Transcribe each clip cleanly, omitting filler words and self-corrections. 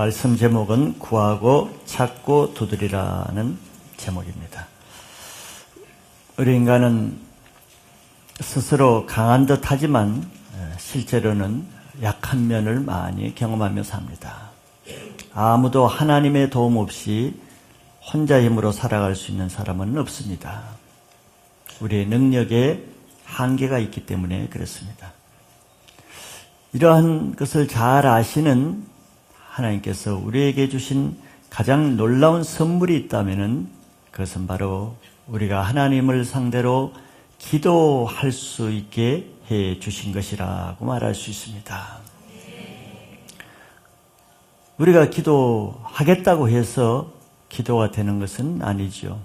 말씀 제목은 구하고 찾고 두드리라는 제목입니다. 우리 인간은 스스로 강한 듯 하지만 실제로는 약한 면을 많이 경험하며 삽니다. 아무도 하나님의 도움 없이 혼자 힘으로 살아갈 수 있는 사람은 없습니다. 우리의 능력에 한계가 있기 때문에 그렇습니다. 이러한 것을 잘 아시는 하나님께서 우리에게 주신 가장 놀라운 선물이 있다면 그것은 바로 우리가 하나님을 상대로 기도할 수 있게 해 주신 것이라고 말할 수 있습니다. 우리가 기도하겠다고 해서 기도가 되는 것은 아니죠.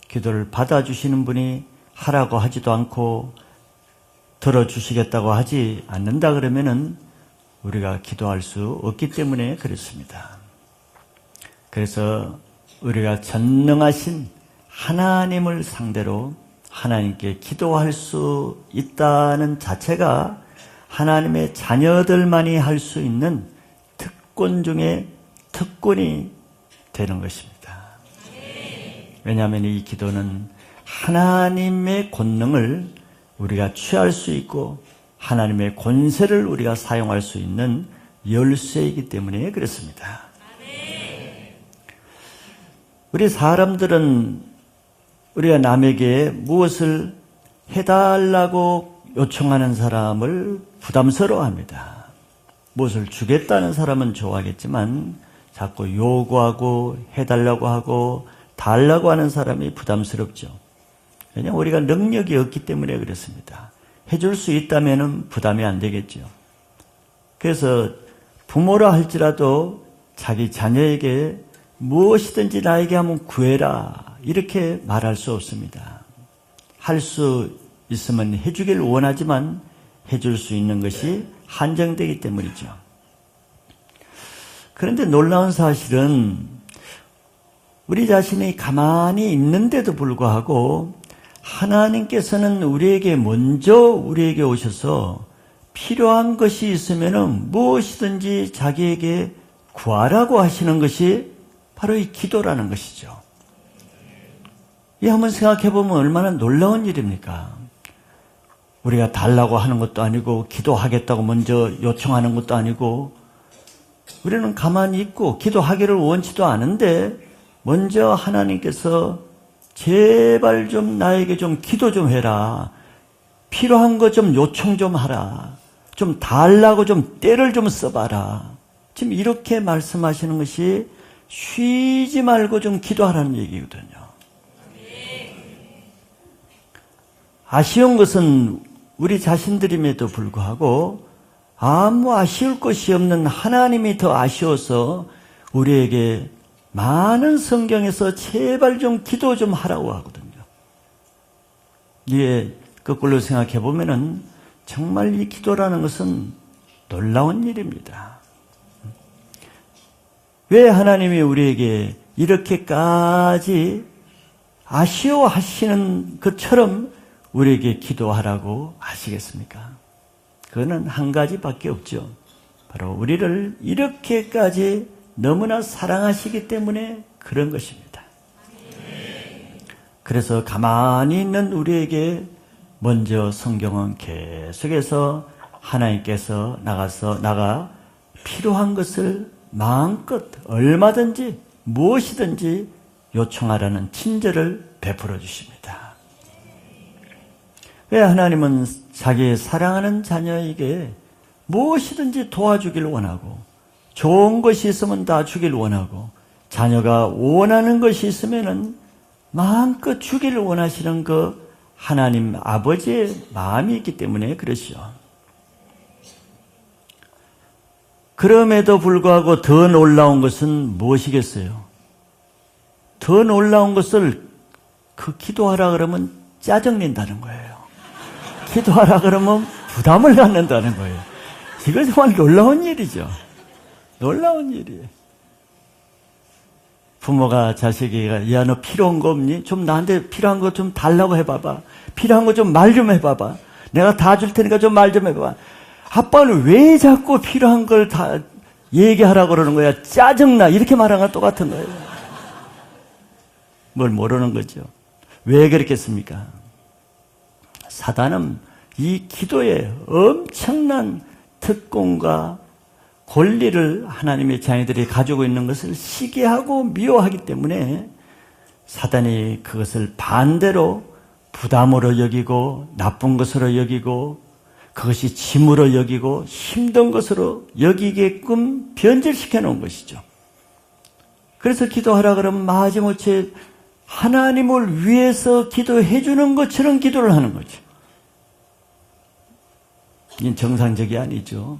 기도를 받아주시는 분이 하라고 하지도 않고 들어주시겠다고 하지 않는다 그러면은 우리가 기도할 수 없기 때문에 그렇습니다. 그래서 우리가 전능하신 하나님을 상대로 하나님께 기도할 수 있다는 자체가 하나님의 자녀들만이 할 수 있는 특권 중에 특권이 되는 것입니다. 왜냐하면 이 기도는 하나님의 권능을 우리가 취할 수 있고 하나님의 권세를 우리가 사용할 수 있는 열쇠이기 때문에 그렇습니다. 우리 사람들은 우리가 남에게 무엇을 해달라고 요청하는 사람을 부담스러워합니다. 무엇을 주겠다는 사람은 좋아하겠지만 자꾸 요구하고 해달라고 하고 달라고 하는 사람이 부담스럽죠. 왜냐하면 우리가 능력이 없기 때문에 그렇습니다. 해줄 수 있다면 부담이 안 되겠죠. 그래서 부모라 할지라도 자기 자녀에게 무엇이든지 나에게 하면 구해라 이렇게 말할 수 없습니다. 할 수 있으면 해주길 원하지만 해줄 수 있는 것이 한정되기 때문이죠. 그런데 놀라운 사실은 우리 자신이 가만히 있는데도 불구하고 하나님께서는 우리에게 먼저 우리에게 오셔서 필요한 것이 있으면 무엇이든지 자기에게 구하라고 하시는 것이 바로 이 기도라는 것이죠. 이 한번 생각해 보면 얼마나 놀라운 일입니까? 우리가 달라고 하는 것도 아니고 기도하겠다고 먼저 요청하는 것도 아니고 우리는 가만히 있고 기도하기를 원치도 않은데 먼저 하나님께서 제발 좀 나에게 좀 기도 좀 해라. 필요한 거 좀 요청 좀 하라. 좀 달라고 좀 때를 좀 써봐라. 지금 이렇게 말씀하시는 것이 쉬지 말고 좀 기도하라는 얘기거든요. 아쉬운 것은 우리 자신들임에도 불구하고 아무 아쉬울 것이 없는 하나님이 더 아쉬워서 우리에게 많은 성경에서 제발 좀 기도 좀 하라고 하거든요. 이게 거꾸로 생각해 보면은 정말 이 기도라는 것은 놀라운 일입니다. 왜 하나님이 우리에게 이렇게까지 아쉬워하시는 것처럼 우리에게 기도하라고 하시겠습니까? 그거는 한 가지밖에 없죠. 바로 우리를 이렇게까지 너무나 사랑하시기 때문에 그런 것입니다. 그래서 가만히 있는 우리에게 먼저 성경은 계속해서 하나님께서 나가 필요한 것을 마음껏 얼마든지 무엇이든지 요청하라는 친절을 베풀어 주십니다. 왜 하나님은 자기의 사랑하는 자녀에게 무엇이든지 도와주길 원하고 좋은 것이 있으면 다 주길 원하고 자녀가 원하는 것이 있으면 마음껏 주기를 원하시는 그 하나님 아버지의 마음이 있기 때문에 그러시죠. 그럼에도 불구하고 더 놀라운 것은 무엇이겠어요? 더 놀라운 것을 그 기도하라 그러면 짜증낸다는 거예요. 기도하라 그러면 부담을 갖는다는 거예요. 이거 정말 놀라운 일이죠. 놀라운 일이에요. 부모가 자식에게 야 너 필요한 거 없니? 좀 나한테 필요한 거 좀 달라고 해봐봐. 필요한 거 좀 말 좀 해봐봐. 내가 다 줄 테니까 좀 말 좀 해봐봐. 아빠는 왜 자꾸 필요한 걸 다 얘기하라고 그러는 거야. 짜증나. 이렇게 말하는 거 똑같은 거예요. 뭘 모르는 거죠. 왜 그렇겠습니까? 사단은 이 기도에 엄청난 특권과 권리를 하나님의 자녀들이 가지고 있는 것을 시기하고 미워하기 때문에 사단이 그것을 반대로 부담으로 여기고 나쁜 것으로 여기고 그것이 짐으로 여기고 힘든 것으로 여기게끔 변질시켜 놓은 것이죠. 그래서 기도하라 그러면 마지못해 하나님을 위해서 기도해 주는 것처럼 기도를 하는 거죠. 이건 정상적이 아니죠.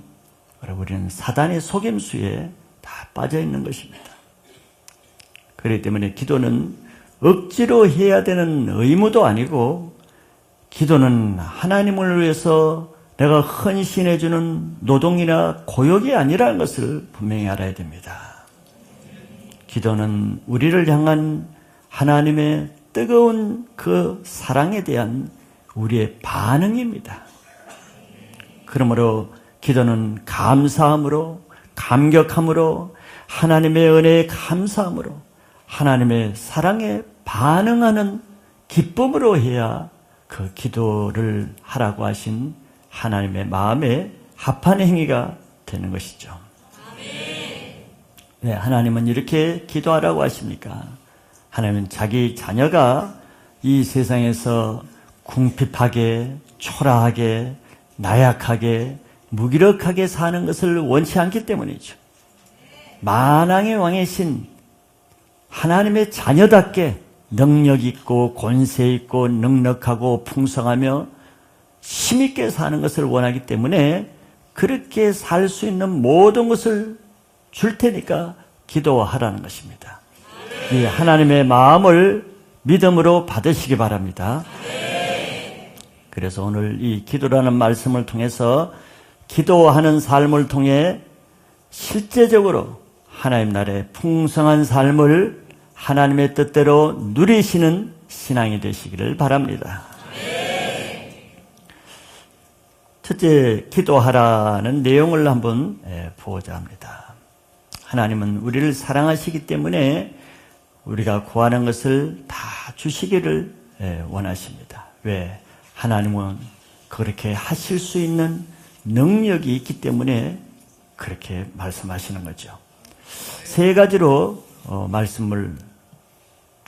우리는 사단의 속임수에 다 빠져 있는 것입니다. 그렇기 때문에 기도는 억지로 해야 되는 의무도 아니고 기도는 하나님을 위해서 내가 헌신해 주는 노동이나 고역이 아니라는 것을 분명히 알아야 됩니다. 기도는 우리를 향한 하나님의 뜨거운 그 사랑에 대한 우리의 반응입니다. 그러므로 기도는 감사함으로, 감격함으로, 하나님의 은혜에 감사함으로, 하나님의 사랑에 반응하는 기쁨으로 해야 그 기도를 하라고 하신 하나님의 마음에 합한 행위가 되는 것이죠. 네, 하나님은 이렇게 기도하라고 하십니까? 하나님은 자기 자녀가 이 세상에서 궁핍하게, 초라하게, 나약하게, 무기력하게 사는 것을 원치 않기 때문이죠. 만왕의 왕이신 하나님의 자녀답게 능력 있고 권세 있고 넉넉하고 풍성하며 힘있게 사는 것을 원하기 때문에 그렇게 살 수 있는 모든 것을 줄 테니까 기도하라는 것입니다. 이 하나님의 마음을 믿음으로 받으시기 바랍니다. 그래서 오늘 이 기도라는 말씀을 통해서 기도하는 삶을 통해 실제적으로 하나님 나라의 풍성한 삶을 하나님의 뜻대로 누리시는 신앙이 되시기를 바랍니다. 첫째, 기도하라는 내용을 한번 보고자 합니다. 하나님은 우리를 사랑하시기 때문에 우리가 구하는 것을 다 주시기를 원하십니다. 왜? 하나님은 그렇게 하실 수 있는 능력이 있기 때문에 그렇게 말씀하시는 거죠. 세 가지로 말씀을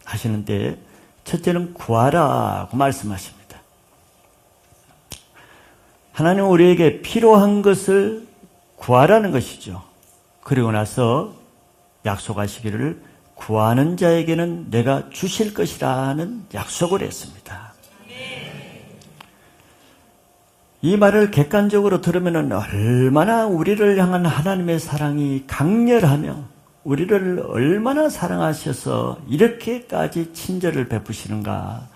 하시는데 첫째는 구하라고 말씀하십니다. 하나님은 우리에게 필요한 것을 구하라는 것이죠. 그리고 나서 약속하시기를 구하는 자에게는 내가 주실 것이라는 약속을 했습니다. 이 말을 객관적으로 들으면 얼마나 우리를 향한 하나님의 사랑이 강렬하며 우리를 얼마나 사랑하셔서 이렇게까지 친절을 베푸시는가.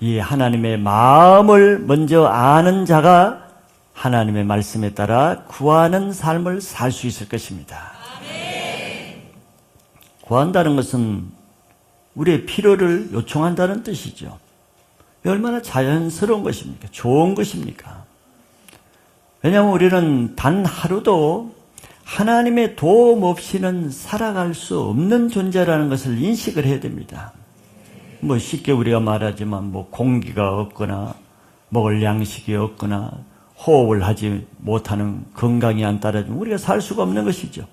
이 하나님의 마음을 먼저 아는 자가 하나님의 말씀에 따라 구하는 삶을 살 수 있을 것입니다. 구한다는 것은 우리의 필요를 요청한다는 뜻이죠. 얼마나 자연스러운 것입니까? 좋은 것입니까? 왜냐하면 우리는 단 하루도 하나님의 도움 없이는 살아갈 수 없는 존재라는 것을 인식을 해야 됩니다. 뭐 쉽게 우리가 말하지만 뭐 공기가 없거나 먹을 양식이 없거나 호흡을 하지 못하는 건강이 안 따라주면 우리가 살 수가 없는 것이죠.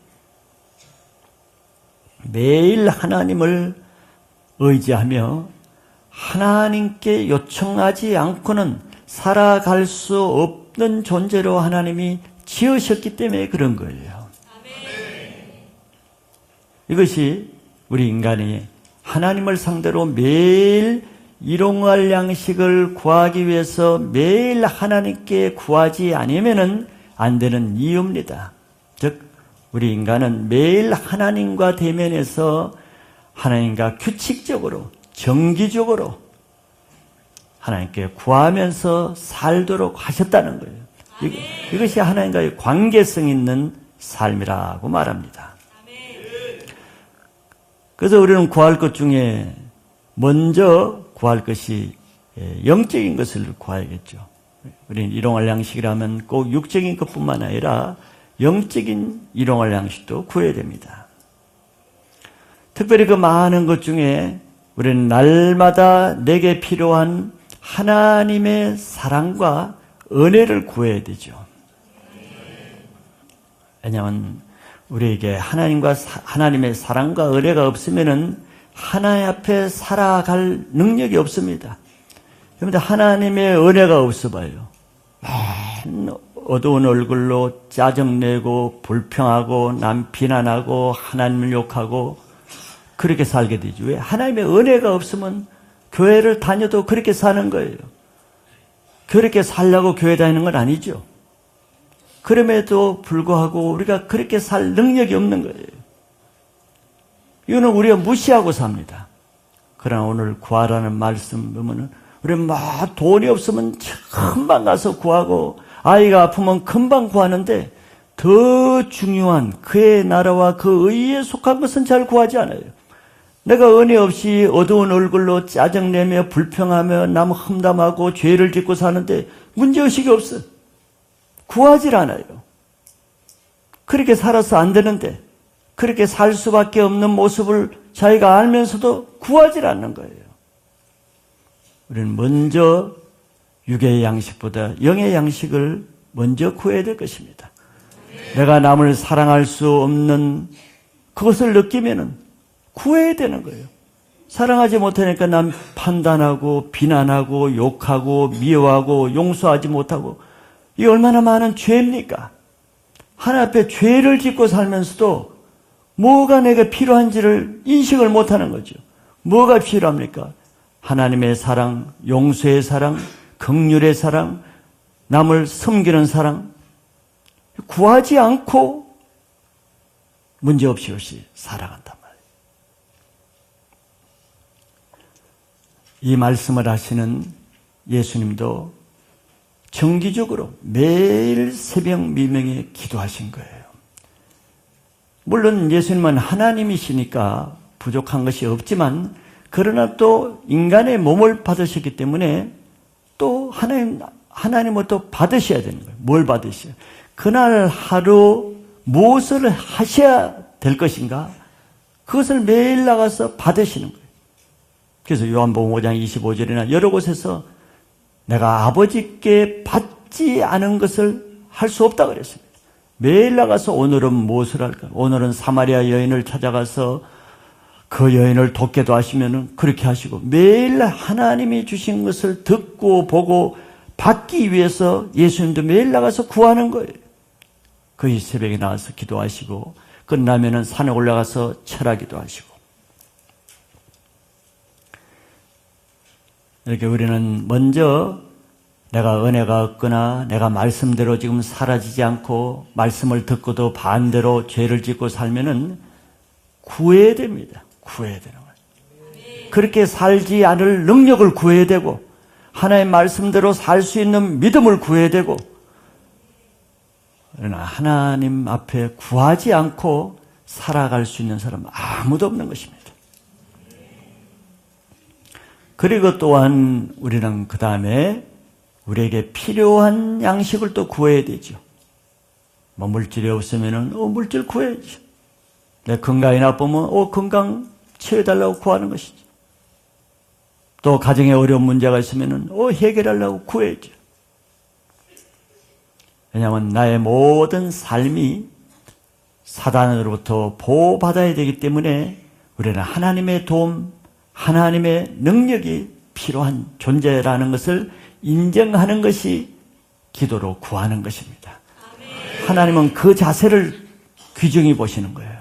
매일 하나님을 의지하며 하나님께 요청하지 않고는 살아갈 수 없는 존재로 하나님이 지으셨기 때문에 그런 거예요. 이것이 우리 인간이 하나님을 상대로 매일 일용할 양식을 구하기 위해서 매일 하나님께 구하지 않으면 안 되는 이유입니다. 즉 우리 인간은 매일 하나님과 대면해서 하나님과 규칙적으로 정기적으로 하나님께 구하면서 살도록 하셨다는 거예요. 이것이 하나님과의 관계성 있는 삶이라고 말합니다. 그래서 우리는 구할 것 중에 먼저 구할 것이 영적인 것을 구해야겠죠. 우리는 일용할 양식이라면 꼭 육적인 것뿐만 아니라 영적인 일용할 양식도 구해야 됩니다. 특별히 그 많은 것 중에 우리는 날마다 내게 필요한 하나님의 사랑과 은혜를 구해야 되죠. 왜냐하면 우리에게 하나님의 사랑과 은혜가 없으면은 하나님 앞에 살아갈 능력이 없습니다. 그런데 하나님의 은혜가 없어봐요. 어두운 얼굴로 짜증내고 불평하고 남 비난하고 하나님을 욕하고 그렇게 살게 되죠. 왜? 하나님의 은혜가 없으면 교회를 다녀도 그렇게 사는 거예요. 그렇게 살려고 교회 다니는 건 아니죠. 그럼에도 불구하고 우리가 그렇게 살 능력이 없는 거예요. 이거는 우리가 무시하고 삽니다. 그러나 오늘 구하라는 말씀 보면은 우리 막 돈이 없으면 금방 가서 구하고 아이가 아프면 금방 구하는데 더 중요한 그의 나라와 그 의에 속한 것은 잘 구하지 않아요. 내가 은혜 없이 어두운 얼굴로 짜증내며 불평하며 남 험담하고 죄를 짓고 사는데 문제의식이 없어. 구하질 않아요. 그렇게 살아서 안 되는데 그렇게 살 수밖에 없는 모습을 자기가 알면서도 구하질 않는 거예요. 우리는 먼저 육의 양식보다 영의 양식을 먼저 구해야 될 것입니다. 내가 남을 사랑할 수 없는 그것을 느끼면은 구해야 되는 거예요. 사랑하지 못하니까 남 판단하고 비난하고 욕하고 미워하고 용서하지 못하고 이 얼마나 많은 죄입니까? 하나님 앞에 죄를 짓고 살면서도 뭐가 내게 필요한지를 인식을 못하는 거죠. 뭐가 필요합니까? 하나님의 사랑, 용서의 사랑, 긍휼의 사랑, 남을 섬기는 사랑 구하지 않고 문제없이 살아간단 말이에요. 이 말씀을 하시는 예수님도 정기적으로 매일 새벽 미명에 기도하신 거예요. 물론 예수님은 하나님이시니까 부족한 것이 없지만 그러나 또 인간의 몸을 받으셨기 때문에 또 하나님을 또 받으셔야 되는 거예요. 뭘 받으셔요? 그날 하루 무엇을 하셔야 될 것인가? 그것을 매일 나가서 받으시는 거예요. 그래서 요한복음 5장 25절이나 여러 곳에서 내가 아버지께 받지 않은 것을 할 수 없다 그랬습니다. 매일 나가서 오늘은 무엇을 할까? 오늘은 사마리아 여인을 찾아가서 그 여인을 돕게도 하시면은 그렇게 하시고 매일 하나님이 주신 것을 듣고 보고 받기 위해서 예수님도 매일 나가서 구하는 거예요. 거의 새벽에 나와서 기도하시고 끝나면은 산에 올라가서 철하기도 하시고 이렇게 우리는 먼저 내가 은혜가 없거나 내가 말씀대로 지금 사라지지 않고 말씀을 듣고도 반대로 죄를 짓고 살면은 구해야 됩니다. 구해야 되는 거예요. 그렇게 살지 않을 능력을 구해야 되고 하나님의 말씀대로 살 수 있는 믿음을 구해야 되고 그러나 하나님 앞에 구하지 않고 살아갈 수 있는 사람은 아무도 없는 것입니다. 그리고 또한 우리는 그 다음에 우리에게 필요한 양식을 또 구해야 되죠. 뭐 물질이 없으면은 물질 구해야죠. 내 건강이 나쁘면 건강 채워달라고 구하는 것이죠. 또 가정에 어려운 문제가 있으면은 해결하려고 구해야죠. 왜냐하면 나의 모든 삶이 사단으로부터 보호받아야 되기 때문에 우리는 하나님의 도움, 하나님의 능력이 필요한 존재라는 것을 인정하는 것이 기도로 구하는 것입니다. 하나님은 그 자세를 귀중히 보시는 거예요.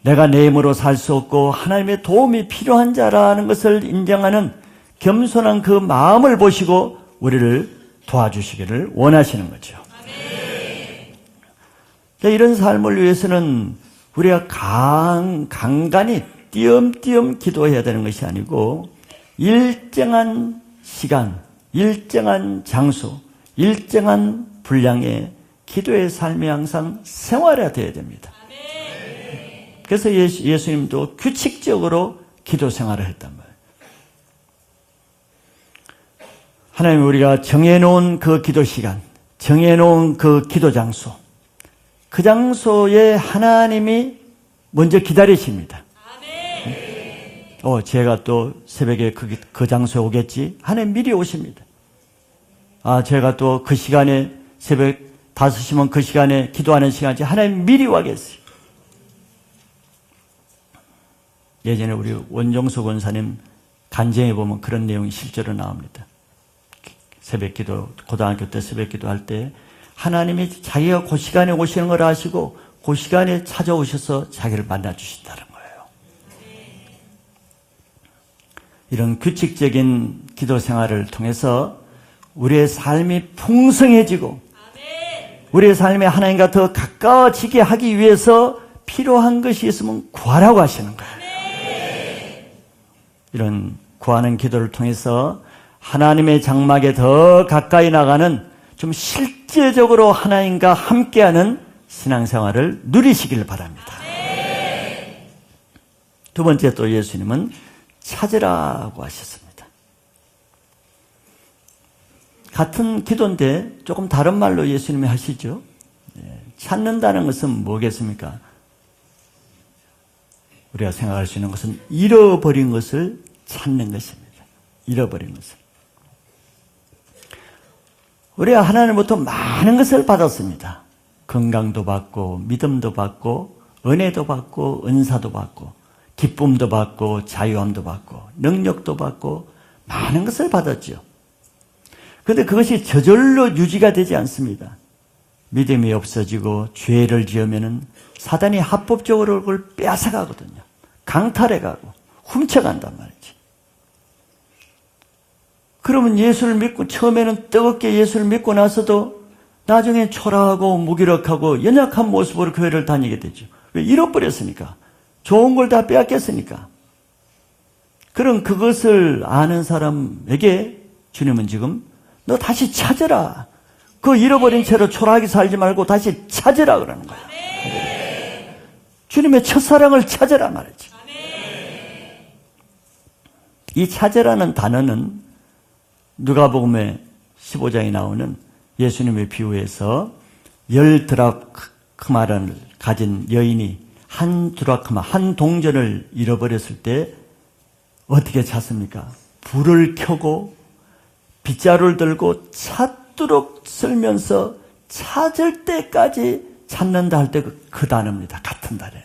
내가 내 힘으로 살 수 없고 하나님의 도움이 필요한 자라는 것을 인정하는 겸손한 그 마음을 보시고 우리를 도와주시기를 원하시는 거죠. 이런 삶을 위해서는 우리가 간간히 띄엄띄엄 기도해야 되는 것이 아니고 일정한 시간, 일정한 장소, 일정한 분량의 기도의 삶이 항상 생활화되어야 됩니다. 그래서 예수님도 규칙적으로 기도 생활을 했단 말이에요. 하나님 우리가 정해놓은 그 기도 시간, 정해놓은 그 기도 장소, 그 장소에 하나님이 먼저 기다리십니다. 제가 또 새벽에 그 장소에 오겠지? 하나님 미리 오십니다. 제가 또 그 시간에 새벽 5시면 그 시간에 기도하는 시간이지 하나님 미리 와겠어요. 예전에 우리 원종석 원사님 간증해 보면 그런 내용이 실제로 나옵니다. 새벽 기도, 고등학교 때 새벽 기도할 때 하나님이 자기가 그 시간에 오시는 걸 아시고 그 시간에 찾아오셔서 자기를 만나 주신다는 거예요. 이런 규칙적인 기도 생활을 통해서 우리의 삶이 풍성해지고 우리의 삶에 하나님과 더 가까워지게 하기 위해서 필요한 것이 있으면 구하라고 하시는 거예요. 이런 구하는 기도를 통해서 하나님의 장막에 더 가까이 나가는 좀 실제적으로 하나님과 함께하는 신앙생활을 누리시길 바랍니다. 두 번째 또 예수님은 찾으라고 하셨습니다. 같은 기도인데 조금 다른 말로 예수님이 하시죠. 찾는다는 것은 뭐겠습니까? 우리가 생각할 수 있는 것은 잃어버린 것을 찾는 것입니다. 잃어버린 것을. 우리가 하나님부터 많은 것을 받았습니다. 건강도 받고 믿음도 받고 은혜도 받고 은사도 받고 기쁨도 받고 자유함도 받고 능력도 받고 많은 것을 받았죠. 그런데 그것이 저절로 유지가 되지 않습니다. 믿음이 없어지고 죄를 지으면은 사단이 합법적으로 그걸 빼앗아가거든요. 강탈해가고 훔쳐간단 말이지. 그러면 예수를 믿고 처음에는 뜨겁게 예수를 믿고 나서도 나중에 초라하고 무기력하고 연약한 모습으로 교회를 다니게 되죠. 왜? 잃어버렸으니까. 좋은 걸 다 빼앗겼으니까. 그럼 그것을 아는 사람에게 주님은 지금 너 다시 찾으라. 그 잃어버린 채로 초라하게 살지 말고 다시 찾으라 그러는 거야. 주님의 첫사랑을 찾으라 말이지. 이 찾으라는 단어는 누가복음의 15장에 나오는 예수님의 비유에서 10드라크마를 가진 여인이 한 드라크마, 한 동전을 잃어버렸을 때 어떻게 찾습니까? 불을 켜고 빗자루를 들고 찾도록 쓸면서 찾을 때까지 찾는다 할 때 그 단어입니다. 같은 단어예요.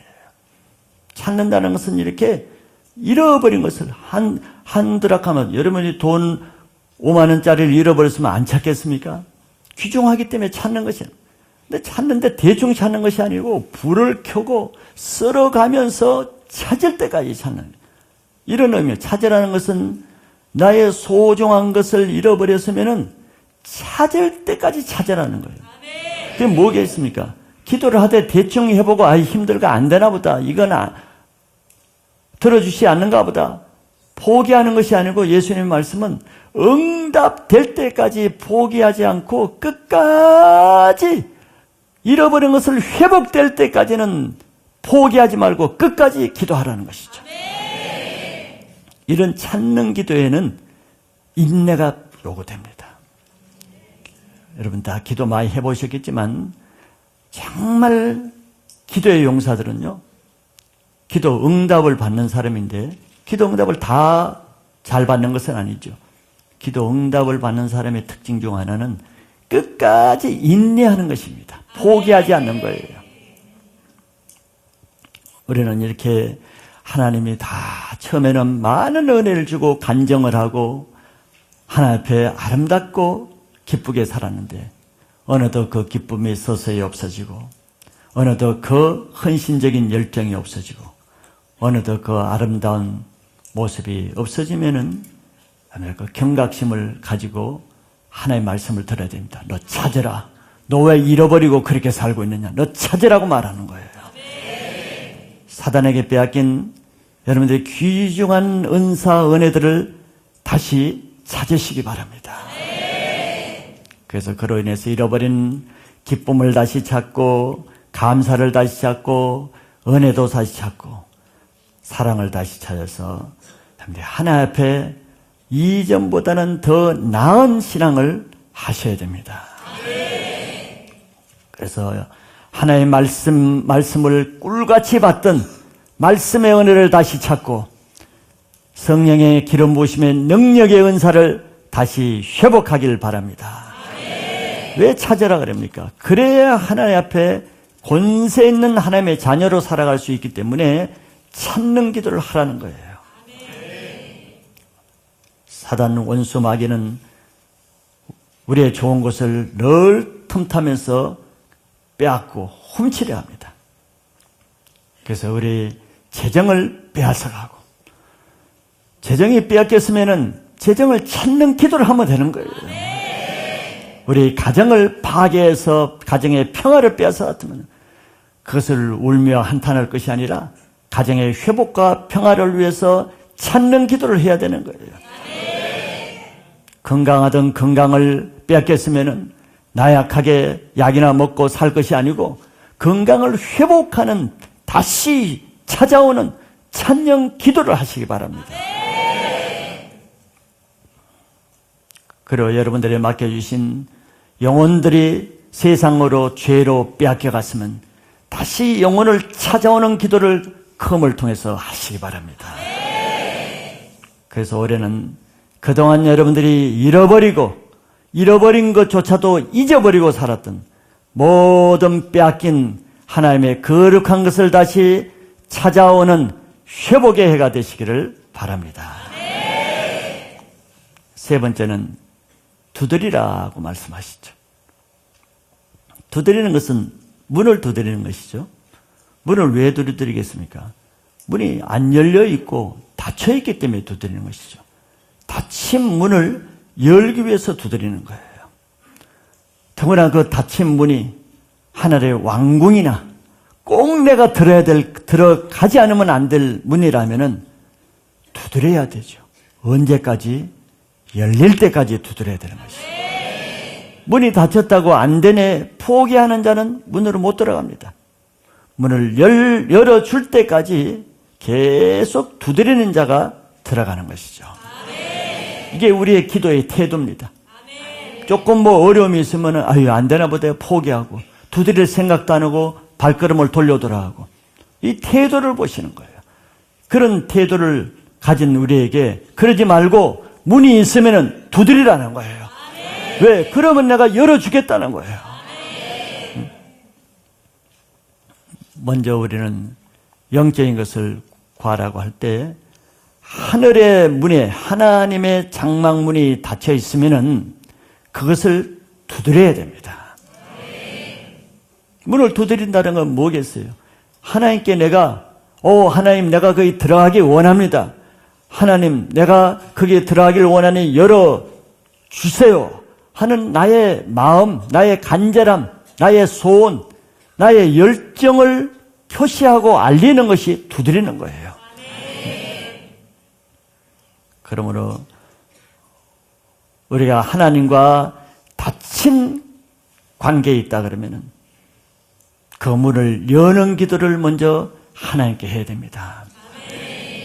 찾는다는 것은 이렇게 잃어버린 것을 한 드라크마, 여러분이 돈 5만 원짜리를 잃어버렸으면 안 찾겠습니까? 귀중하기 때문에 찾는 것이에요. 근데 찾는데 대충 찾는 것이 아니고 불을 켜고 썰어가면서 찾을 때까지 찾는 거예요. 이런 의미예요. 찾으라는 것은 나의 소중한 것을 잃어버렸으면은 찾을 때까지 찾으라는 거예요. 그게 뭐겠습니까? 기도를 하되 대충 해보고 힘들고 안 되나 보다. 이건 들어주시 않는가 보다. 포기하는 것이 아니고 예수님의 말씀은 응답될 때까지 포기하지 않고 끝까지 잃어버린 것을 회복될 때까지는 포기하지 말고 끝까지 기도하라는 것이죠. 이런 찾는 기도에는 인내가 요구됩니다. 여러분 다 기도 많이 해보셨겠지만 정말 기도의 용사들은요, 기도 응답을 받는 사람인데 기도 응답을 다 잘 받는 것은 아니죠. 기도 응답을 받는 사람의 특징 중 하나는 끝까지 인내하는 것입니다. 포기하지 않는 거예요. 우리는 이렇게 하나님이 다 처음에는 많은 은혜를 주고 간정을 하고 하나님 앞에 아름답고 기쁘게 살았는데 어느덧 그 기쁨이 서서히 없어지고 어느덧 그 헌신적인 열정이 없어지고 어느덧 그 아름다운 모습이 없어지면은 그 경각심을 가지고 하나님의 말씀을 들어야 됩니다. 너 찾으라. 너 왜 잃어버리고 그렇게 살고 있느냐. 너 찾으라고 말하는 거예요. 사단에게 빼앗긴 여러분들의 귀중한 은사, 은혜들을 다시 찾으시기 바랍니다. 그래서 그로 인해서 잃어버린 기쁨을 다시 찾고 감사를 다시 찾고 은혜도 다시 찾고 사랑을 다시 찾아서 하나님 앞에 이전보다는 더 나은 신앙을 하셔야 됩니다. 그래서 하나님의 말씀을 꿀같이 받던 말씀의 은혜를 다시 찾고 성령의 기름 부으심의 능력의 은사를 다시 회복하길 바랍니다. 왜 찾으라 그럽니까? 그래야 하나님 앞에 권세 있는 하나님의 자녀로 살아갈 수 있기 때문에 찾는 기도를 하라는 거예요. 사단 원수 마귀는 우리의 좋은 것을 늘 틈타면서 빼앗고 훔치려 합니다. 그래서 우리 재정을 빼앗아가고, 재정이 빼앗겼으면 재정을 찾는 기도를 하면 되는 거예요. 우리 가정을 파괴해서 가정의 평화를 빼앗아갔으면 그것을 울며 한탄할 것이 아니라 가정의 회복과 평화를 위해서 찾는 기도를 해야 되는 거예요. 건강하던 건강을 빼앗겼으면 나약하게 약이나 먹고 살 것이 아니고 건강을 회복하는, 다시 찾아오는 찾는 기도를 하시기 바랍니다. 그리고 여러분들이 맡겨주신 영혼들이 세상으로 죄로 빼앗겨갔으면 다시 영혼을 찾아오는 기도를 금을 통해서 하시기 바랍니다. 그래서 올해는 그동안 여러분들이 잃어버린 것조차도 잊어버리고 살았던 모든 빼앗긴 하나님의 거룩한 것을 다시 찾아오는 회복의 해가 되시기를 바랍니다. 세 번째는 두드리라고 말씀하시죠. 두드리는 것은 문을 두드리는 것이죠. 문을 왜 두드리겠습니까? 문이 안 열려 있고 닫혀 있기 때문에 두드리는 것이죠. 닫힌 문을 열기 위해서 두드리는 거예요. 더구나 그 닫힌 문이 하늘의 왕궁이나 꼭 내가 들어가지 않으면 안 될 문이라면은 두드려야 되죠. 언제까지? 열릴 때까지 두드려야 되는 것이죠. 문이 닫혔다고 안 되네 포기하는 자는 문으로 못 들어갑니다. 문을 열어줄 때까지 계속 두드리는 자가 들어가는 것이죠. 이게 우리의 기도의 태도입니다. 조금 뭐 어려움이 있으면 아유 안 되나 보다 포기하고 두드릴 생각도 안 하고 발걸음을 돌려돌아가고, 이 태도를 보시는 거예요. 그런 태도를 가진 우리에게 그러지 말고 문이 있으면 두드리라는 거예요. 왜? 그러면 내가 열어주겠다는 거예요. 먼저 우리는 영적인 것을 구하라고 할 때 하늘의 문에 하나님의 장막문이 닫혀 있으면 그것을 두드려야 됩니다. 문을 두드린다는 건 뭐겠어요? 하나님께 내가 하나님 내가 거기 들어가기 원합니다. 하나님 내가 거기에 들어가길 원하니 열어주세요 하는 나의 마음, 나의 간절함, 나의 소원, 나의 열정을 표시하고 알리는 것이 두드리는 거예요. 그러므로 우리가 하나님과 닫힌 관계에 있다 그러면은 그 문을 여는 기도를 먼저 하나님께 해야 됩니다.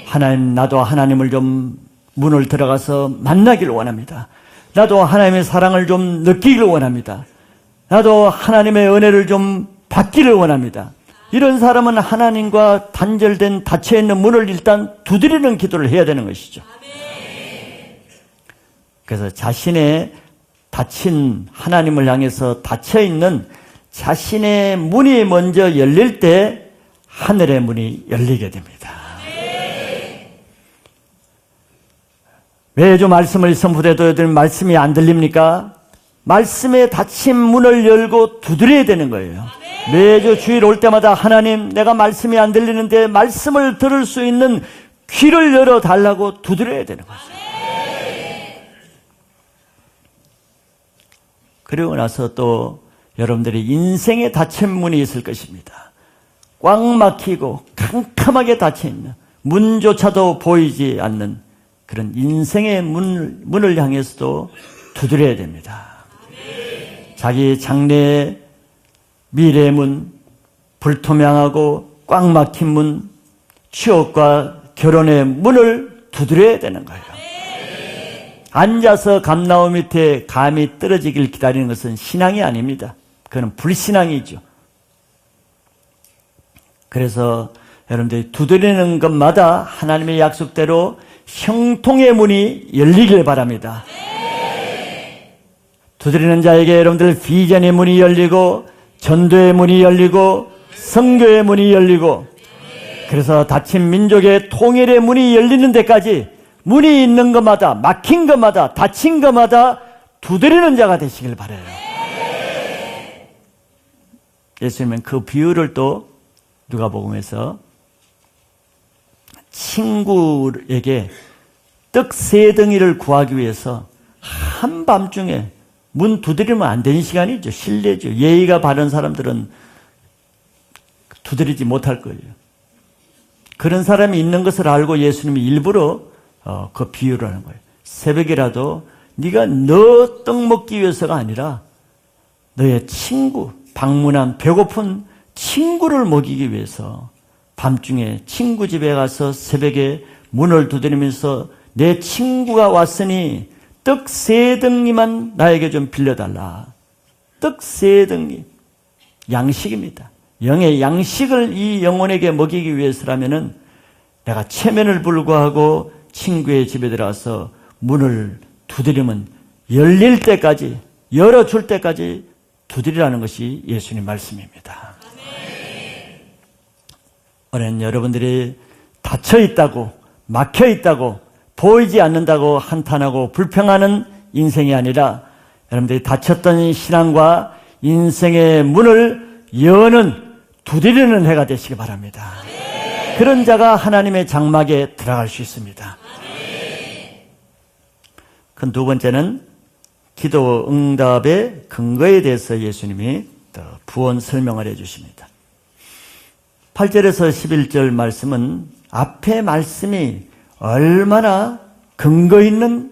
하나님, 나도 하나님을 좀 문을 들어가서 만나기를 원합니다. 나도 하나님의 사랑을 좀 느끼기를 원합니다. 나도 하나님의 은혜를 좀 받기를 원합니다. 이런 사람은 하나님과 단절된 닫혀있는 문을 일단 두드리는 기도를 해야 되는 것이죠. 그래서 자신의 닫힌, 하나님을 향해서 닫혀있는 자신의 문이 먼저 열릴 때 하늘의 문이 열리게 됩니다. 매주 말씀을 선포해도 말씀이 안 들립니까? 말씀에 닫힌 문을 열고 두드려야 되는 거예요. 매주 주일 올 때마다 하나님 내가 말씀이 안 들리는데 말씀을 들을 수 있는 귀를 열어달라고 두드려야 되는 거죠. 그리고 나서 또 여러분들이 인생에 닫힌 문이 있을 것입니다. 꽉 막히고 캄캄하게 닫혀있는, 문조차도 보이지 않는 그런 인생의 문을 향해서도 두드려야 됩니다. 자기 장래의 미래의 문, 불투명하고 꽉 막힌 문, 취업과 결혼의 문을 두드려야 되는 거예요. 앉아서 감나무 밑에 감이 떨어지길 기다리는 것은 신앙이 아닙니다. 그건 불신앙이죠. 그래서 여러분들이 두드리는 것마다 하나님의 약속대로 형통의 문이 열리길 바랍니다. 두드리는 자에게 여러분들 비전의 문이 열리고 전도의 문이 열리고 선교의 문이 열리고, 그래서 닫힌 민족의 통일의 문이 열리는 데까지 문이 있는 것마다, 막힌 것마다, 닫힌 것마다 두드리는 자가 되시길 바라요. 예수님은 그 비유를 또 누가복음에서 친구에게 떡 3덩이를 구하기 위해서 한밤중에 문 두드리면 안 되는 시간이죠. 실례죠. 예의가 바른 사람들은 두드리지 못할 거예요. 그런 사람이 있는 것을 알고 예수님이 일부러 그 비유를 하는 거예요. 새벽이라도 네가 너 떡 먹기 위해서가 아니라 너의 친구, 방문한 배고픈 친구를 먹이기 위해서 밤중에 친구 집에 가서 새벽에 문을 두드리면서 내 친구가 왔으니 떡 3덩이만 나에게 좀 빌려달라. 떡 3덩이. 양식입니다. 영의 양식을 이 영혼에게 먹이기 위해서라면은 내가 체면을 불구하고 친구의 집에 들어가서 문을 두드리면 열릴 때까지, 열어줄 때까지 두드리라는 것이 예수님 말씀입니다. 오늘 여러분들이 닫혀 있다고, 막혀 있다고, 보이지 않는다고 한탄하고 불평하는 인생이 아니라 여러분들이 닫혔던 신앙과 인생의 문을 여는, 두드리는 해가 되시기 바랍니다. 그런 자가 하나님의 장막에 들어갈 수 있습니다. 그 두 번째는 기도 응답의 근거에 대해서 예수님이 또 부언 설명을 해 주십니다. 8절에서 11절 말씀은 앞의 말씀이 얼마나 근거 있는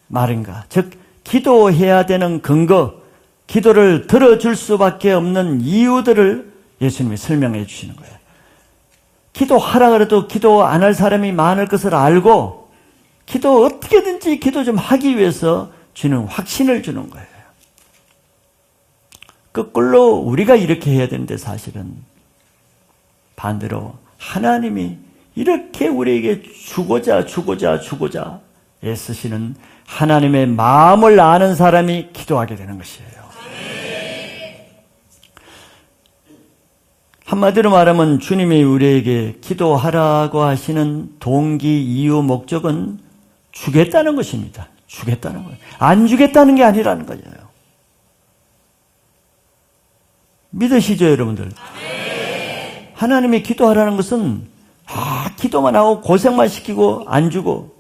말인가. 즉 기도해야 되는 근거, 기도를 들어줄 수밖에 없는 이유들을 예수님이 설명해 주시는 거예요. 기도하라 그래도 기도 안 할 사람이 많을 것을 알고 기도 어떻게든지 기도 좀 하기 위해서 주는 확신을 주는 거예요. 거꾸로 우리가 이렇게 해야 되는데 사실은 반대로 하나님이 이렇게 우리에게 주고자 애쓰시는 하나님의 마음을 아는 사람이 기도하게 되는 것이에요. 한마디로 말하면 주님이 우리에게 기도하라고 하시는 동기, 이유, 목적은 주겠다는 것입니다. 주겠다는 거예요. 안 주겠다는 게 아니라는 거예요. 믿으시죠, 여러분들? 하나님이 기도하라는 것은 기도만 하고 고생만 시키고 안 주고,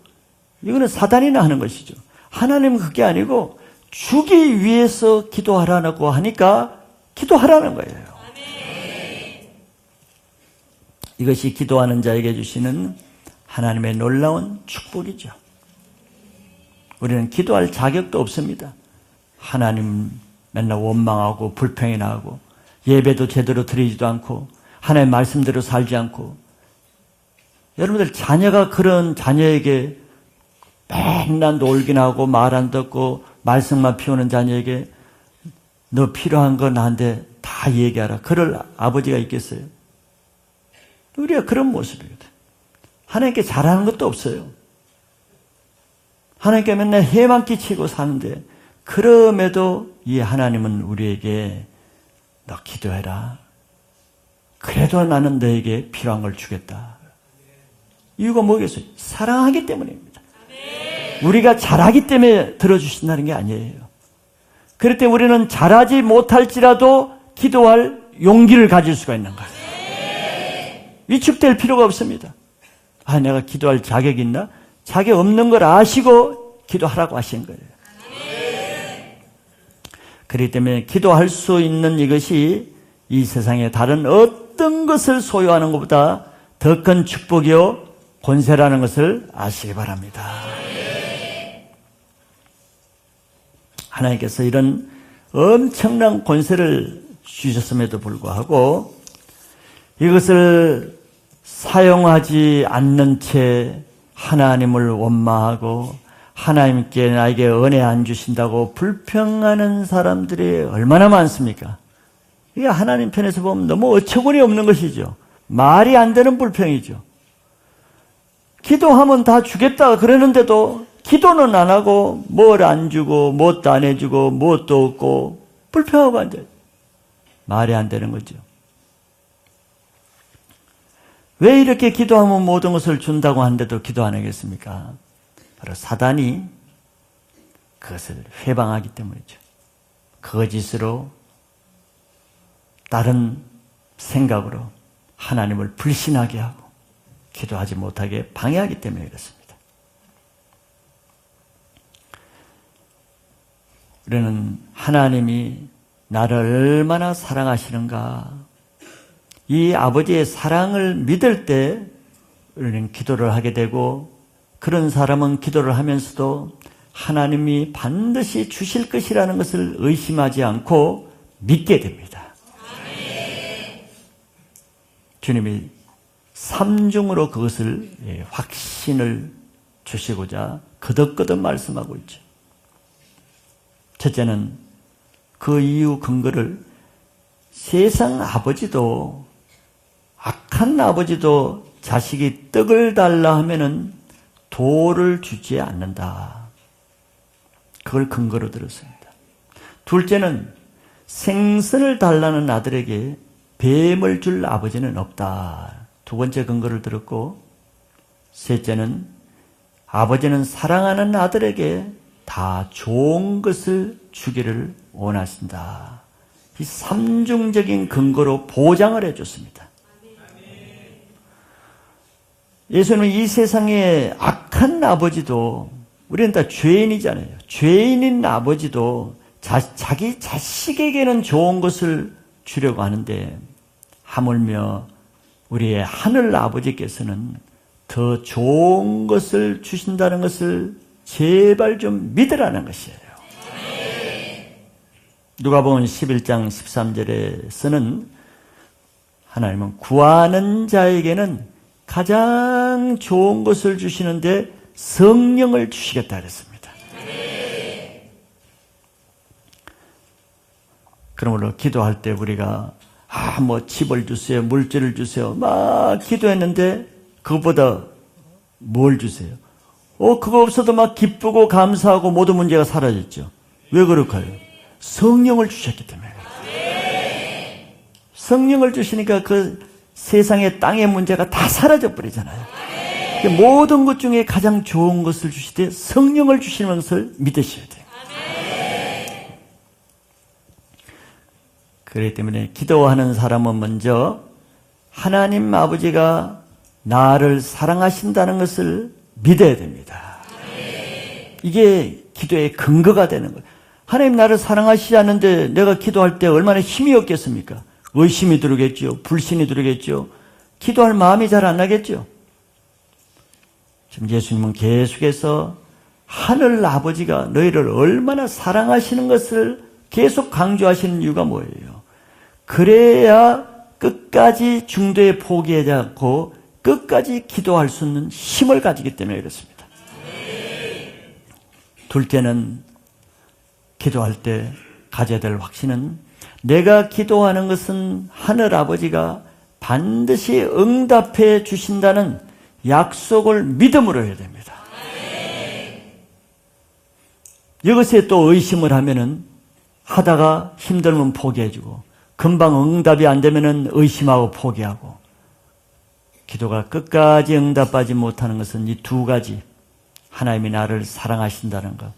이거는 사단이나 하는 것이죠. 하나님은 그게 아니고 주기 위해서 기도하라고 하니까 기도하라는 거예요. 이것이 기도하는 자에게 주시는 하나님의 놀라운 축복이죠. 우리는 기도할 자격도 없습니다. 하나님 맨날 원망하고 불평이나 하고 예배도 제대로 드리지도 않고 하나님의 말씀대로 살지 않고, 여러분들 자녀가 그런 자녀에게 맨날 놀긴 하고 말 안 듣고 말씀만 피우는 자녀에게 너 필요한 건 나한테 다 얘기하라, 그럴 아버지가 있겠어요? 우리가 그런 모습이거든. 하나님께 잘하는 것도 없어요. 하나님께 맨날 해만 끼치고 사는데, 그럼에도 이 하나님은 우리에게 너 기도해라, 그래도 나는 너에게 필요한 걸 주겠다. 이유가 뭐겠어요? 사랑하기 때문입니다. 우리가 잘하기 때문에 들어주신다는 게 아니에요. 그럴 때 우리는 잘하지 못할지라도 기도할 용기를 가질 수가 있는 거예요. 위축될 필요가 없습니다. 내가 기도할 자격이 있나? 자격 없는 걸 아시고 기도하라고 하신 거예요. 그렇기 때문에 기도할 수 있는 이것이 이 세상의 다른 어떤 것을 소유하는 것보다 더 큰 축복이요 권세라는 것을 아시기 바랍니다. 하나님께서 이런 엄청난 권세를 주셨음에도 불구하고 이것을 사용하지 않는 채 하나님을 원망하고 하나님께 나에게 은혜 안 주신다고 불평하는 사람들이 얼마나 많습니까? 이게 하나님 편에서 보면 너무 어처구니 없는 것이죠. 말이 안 되는 불평이죠. 기도하면 다 주겠다 그러는데도 기도는 안 하고 뭘 안 주고 뭣도 안 해주고 뭣도 없고 불평하고 앉아요. 말이 안 되는 거죠. 왜 이렇게 기도하면 모든 것을 준다고 하는데도 기도 안 하겠습니까? 바로 사단이 그것을 회방하기 때문이죠. 거짓으로 다른 생각으로 하나님을 불신하게 하고 기도하지 못하게 방해하기 때문에 그렇습니다. 우리는 하나님이 나를 얼마나 사랑하시는가, 이 아버지의 사랑을 믿을 때 우리는 기도를 하게 되고, 그런 사람은 기도를 하면서도 하나님이 반드시 주실 것이라는 것을 의심하지 않고 믿게 됩니다. 주님이 삼중으로 그것을 확신을 주시고자 거듭거듭 말씀하고 있죠. 첫째는 그 이유 근거를 세상 아버지도, 악한 아버지도 자식이 떡을 달라 하면은 돌을 주지 않는다. 그걸 근거로 들었습니다. 둘째는 생선을 달라는 아들에게 뱀을 줄 아버지는 없다. 두 번째 근거를 들었고, 셋째는 아버지는 사랑하는 아들에게 다 좋은 것을 주기를 원하신다. 이 삼중적인 근거로 보장을 해줬습니다. 예수는 이 세상의 악한 아버지도, 우리는 다 죄인이잖아요. 죄인인 아버지도 자기 자식에게는 좋은 것을 주려고 하는데, 하물며 우리의 하늘 아버지께서는 더 좋은 것을 주신다는 것을 제발 좀 믿으라는 것이에요. 누가복음 11장 13절에서는 하나님은 구하는 자에게는 가장 좋은 것을 주시는데 성령을 주시겠다 그랬습니다. 그러므로 기도할 때 우리가 집을 주세요, 물질을 주세요, 막 기도했는데 그것보다 뭘 주세요? 그거 없어도 막 기쁘고 감사하고 모든 문제가 사라졌죠. 왜 그럴까요? 성령을 주셨기 때문에. 성령을 주시니까 그 세상의 땅의 문제가 다 사라져 버리잖아요. 모든 것 중에 가장 좋은 것을 주실 때 성령을 주시는 것을 믿으셔야 돼요. 그렇기 때문에 기도하는 사람은 먼저 하나님 아버지가 나를 사랑하신다는 것을 믿어야 됩니다. 이게 기도의 근거가 되는 거예요. 하나님 나를 사랑하시지 않는데 내가 기도할 때 얼마나 힘이 없겠습니까? 의심이 들겠죠. 불신이 들겠죠. 기도할 마음이 잘 안 나겠죠. 지금 예수님은 계속해서 하늘 아버지가 너희를 얼마나 사랑하시는 것을 계속 강조하시는 이유가 뭐예요? 그래야 끝까지 중도에 포기하지 않고 끝까지 기도할 수 있는 힘을 가지기 때문에 그렇습니다. 둘째는 기도할 때 가져야 될 확신은 내가 기도하는 것은 하늘 아버지가 반드시 응답해 주신다는 약속을 믿음으로 해야 됩니다. 이것에 또 의심을 하면은 하다가 힘들면 포기해주고 금방 응답이 안 되면은 의심하고 포기하고 기도가 끝까지 응답하지 못하는 것은 이 두 가지. 하나님이 나를 사랑하신다는 것.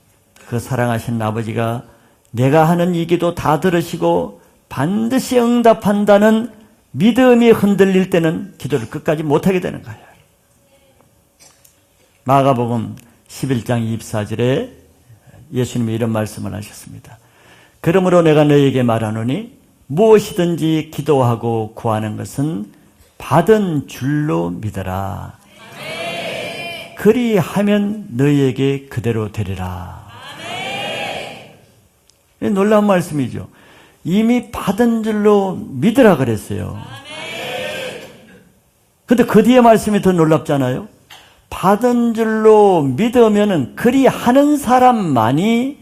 그 사랑하신 아버지가 내가 하는 이 기도 다 들으시고 반드시 응답한다는 믿음이 흔들릴 때는 기도를 끝까지 못하게 되는 거예요. 마가복음 11장 24절에 예수님이 이런 말씀을 하셨습니다. 그러므로 내가 너희에게 말하노니 무엇이든지 기도하고 구하는 것은 받은 줄로 믿어라. 그리하면 너희에게 그대로 되리라. 놀라운 말씀이죠. 이미 받은 줄로 믿으라 그랬어요. 근데 그 뒤에 말씀이 더 놀랍잖아요. 받은 줄로 믿으면은 그리하는 사람만이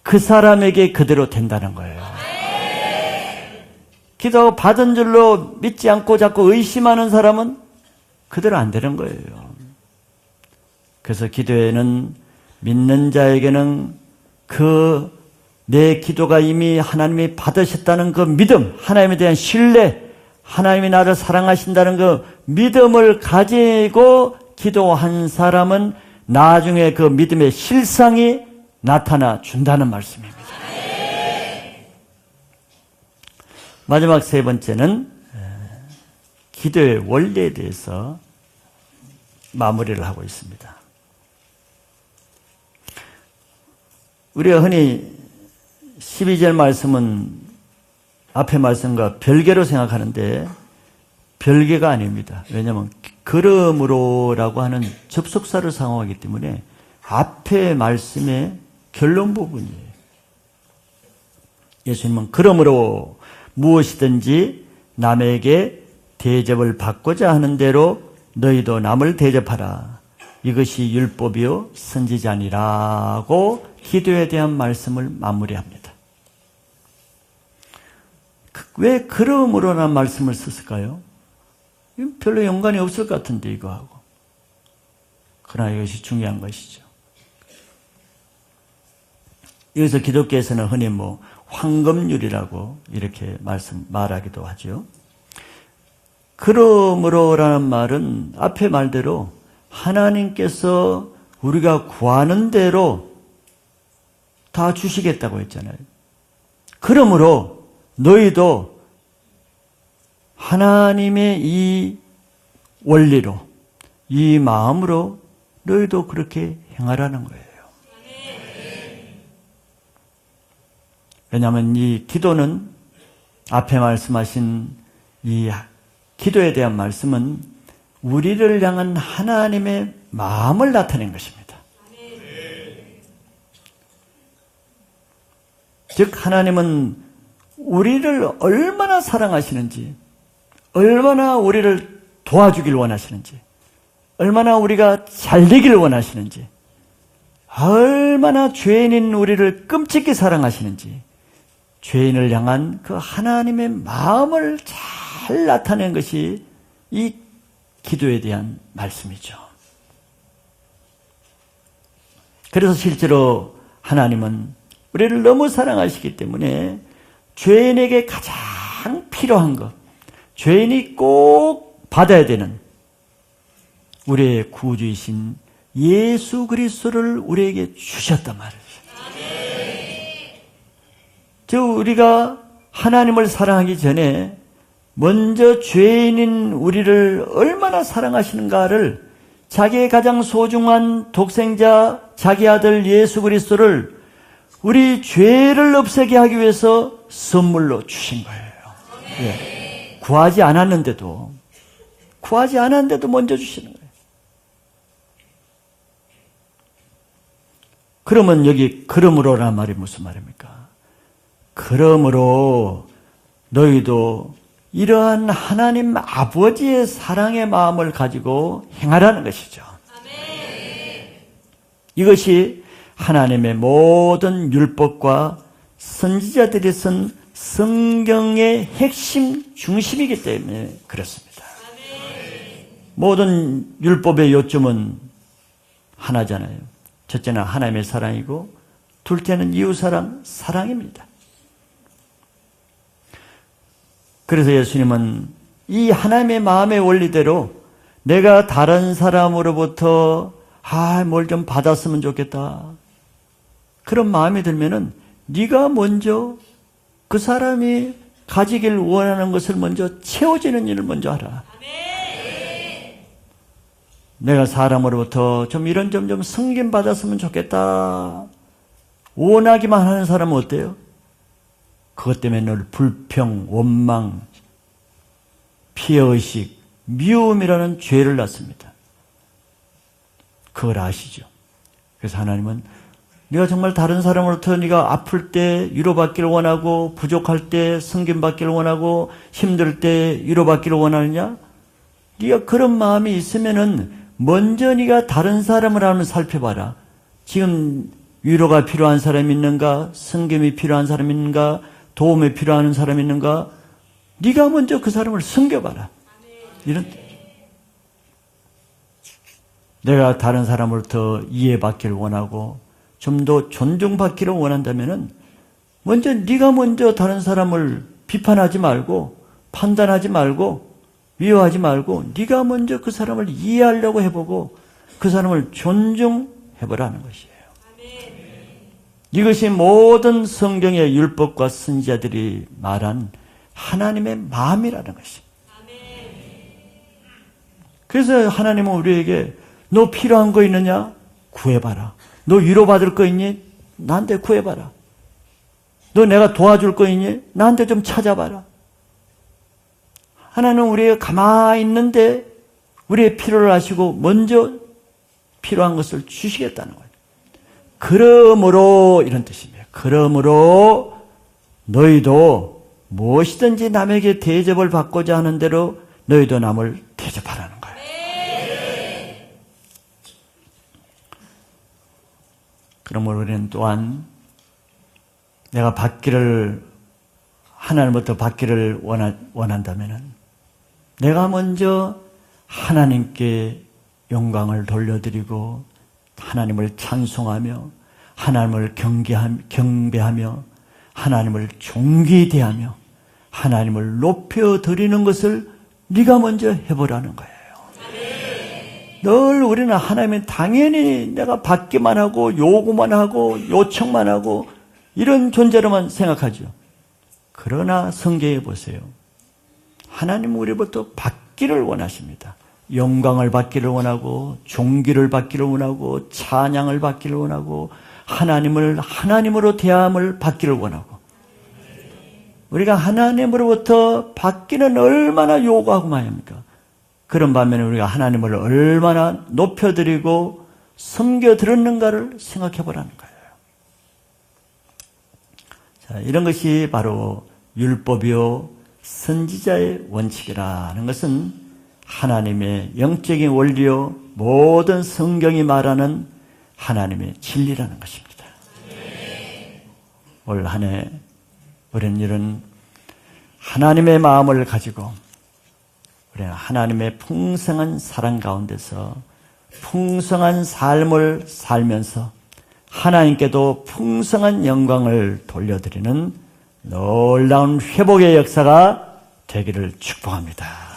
그 사람에게 그대로 된다는 거예요. 기도하고 받은 줄로 믿지 않고 자꾸 의심하는 사람은 그대로 안 되는 거예요. 그래서 기도에는 믿는 자에게는 내 기도가 이미 하나님이 받으셨다는 그 믿음, 하나님에 대한 신뢰, 하나님이 나를 사랑하신다는 그 믿음을 가지고 기도한 사람은 나중에 그 믿음의 실상이 나타나 준다는 말씀입니다. 마지막 세 번째는 기도의 원리에 대해서 마무리를 하고 있습니다. 우리가 흔히 12절 말씀은 앞의 말씀과 별개로 생각하는데 별개가 아닙니다. 왜냐하면 그러므로라고 하는 접속사를 사용하기 때문에 앞의 말씀의 결론 부분이에요. 예수님은 그러므로 무엇이든지 남에게 대접을 받고자 하는 대로 너희도 남을 대접하라. 이것이 율법이요 선지자니라고 기도에 대한 말씀을 마무리합니다. 왜 그러므로라는 말씀을 썼을까요? 별로 연관이 없을 것 같은데 이거하고. 그러나 이것이 중요한 것이죠. 여기서 기독교에서는 흔히 황금률이라고 이렇게 말하기도 하죠. 그러므로라는 말은 앞의 말대로 하나님께서 우리가 구하는 대로 다 주시겠다고 했잖아요. 그러므로 너희도 하나님의 이 원리로, 이 마음으로 너희도 그렇게 행하라는 거예요. 왜냐하면 이 기도는 앞에 말씀하신 이 기도에 대한 말씀은 우리를 향한 하나님의 마음을 나타낸 것입니다. 즉 하나님은 우리를 얼마나 사랑하시는지, 얼마나 우리를 도와주길 원하시는지, 얼마나 우리가 잘 되길 원하시는지, 얼마나 죄인인 우리를 끔찍히 사랑하시는지, 죄인을 향한 그 하나님의 마음을 잘 나타낸 것이 이 기도에 대한 말씀이죠. 그래서 실제로 하나님은 우리를 너무 사랑하시기 때문에 죄인에게 가장 필요한 것, 죄인이 꼭 받아야 되는 우리의 구주이신 예수 그리스도를 우리에게 주셨단 말이죠. 즉 우리가 하나님을 사랑하기 전에 먼저 죄인인 우리를 얼마나 사랑하시는가를 자기의 가장 소중한 독생자 자기 아들 예수 그리스도를 우리 죄를 없애게 하기 위해서 선물로 주신 거예요. 예. 구하지 않았는데도 먼저 주시는 거예요. 그러면 여기 그러므로라는 말이 무슨 말입니까? 그러므로 너희도 이러한 하나님 아버지의 사랑의 마음을 가지고 행하라는 것이죠. 이것이 하나님의 모든 율법과 선지자들이 쓴 성경의 핵심 중심이기 때문에 그렇습니다. 모든 율법의 요점은 하나잖아요. 첫째는 하나님의 사랑이고 둘째는 이웃사랑, 사랑입니다. 그래서 예수님은 이 하나님의 마음의 원리대로 내가 다른 사람으로부터 뭘 좀 받았으면 좋겠다. 그런 마음이 들면은 네가 먼저 그 사람이 가지길 원하는 것을 먼저 채워지는 일을 먼저 하라. 내가 사람으로부터 좀 이런 좀 승진 받았으면 좋겠다. 원하기만 하는 사람은 어때요? 그것 때문에 늘 불평, 원망, 피해의식, 미움이라는 죄를 낳습니다. 그걸 아시죠? 그래서 하나님은 네가 정말 다른 사람으로부터 네가 아플 때 위로받기를 원하고 부족할 때 승진받기를 원하고 힘들 때 위로받기를 원하느냐? 네가 그런 마음이 있으면은 먼저 네가 다른 사람을 한번 살펴봐라. 지금 위로가 필요한 사람이 있는가? 승김이 필요한 사람이 있는가? 도움이 필요한 사람이 있는가? 네가 먼저 그 사람을 섬겨봐라. 이런 내가 다른 사람으로부터 이해받기를 원하고 좀 더 존중받기를 원한다면은 네가 먼저 다른 사람을 비판하지 말고 판단하지 말고 미워하지 말고 네가 먼저 그 사람을 이해하려고 해보고 그 사람을 존중해보라는 것이에요. 이것이 모든 성경의 율법과 선지자들이 말한 하나님의 마음이라는 것입니다. 그래서 하나님은 우리에게 너 필요한 거 있느냐? 구해봐라. 너 위로받을 거 있니? 나한테 구해봐라. 너 내가 도와줄 거 있니? 나한테 좀 찾아봐라. 하나님은 우리가 가만히 있는데 우리의 필요를 아시고 먼저 필요한 것을 주시겠다는 거예요. 그러므로 이런 뜻입니다. 그러므로 너희도 무엇이든지 남에게 대접을 받고자 하는 대로 너희도 남을 대접하라는 거예요. 그러므로 우리는 또한 내가 하나님부터 받기를 원한다면 내가 먼저 하나님께 영광을 돌려드리고 하나님을 찬송하며 하나님을 경배하며 하나님을 존귀히 대하며 하나님을 높여드리는 것을 네가 먼저 해보라는 거예요. 늘 우리는 하나님은 당연히 내가 받기만 하고 요구만 하고 요청만 하고 이런 존재로만 생각하죠. 그러나 성경에 보세요. 하나님은 우리부터 받기를 원하십니다. 영광을 받기를 원하고 존귀를 받기를 원하고 찬양을 받기를 원하고 하나님을 하나님으로 대함을 받기를 원하고 우리가 하나님으로부터 받기는 얼마나 요구하고 말입니까? 그런 반면에 우리가 하나님을 얼마나 높여드리고 섬겨드렸는가를 생각해 보라는 거예요. 자, 이런 것이 바로 율법이요 선지자의 원칙이라는 것은 하나님의 영적인 원리요 모든 성경이 말하는 하나님의 진리라는 것입니다. 올 한 해 우리는 이런 하나님의 마음을 가지고 우리는 하나님의 풍성한 사랑 가운데서 풍성한 삶을 살면서 하나님께도 풍성한 영광을 돌려드리는 놀라운 회복의 역사가 되기를 축복합니다.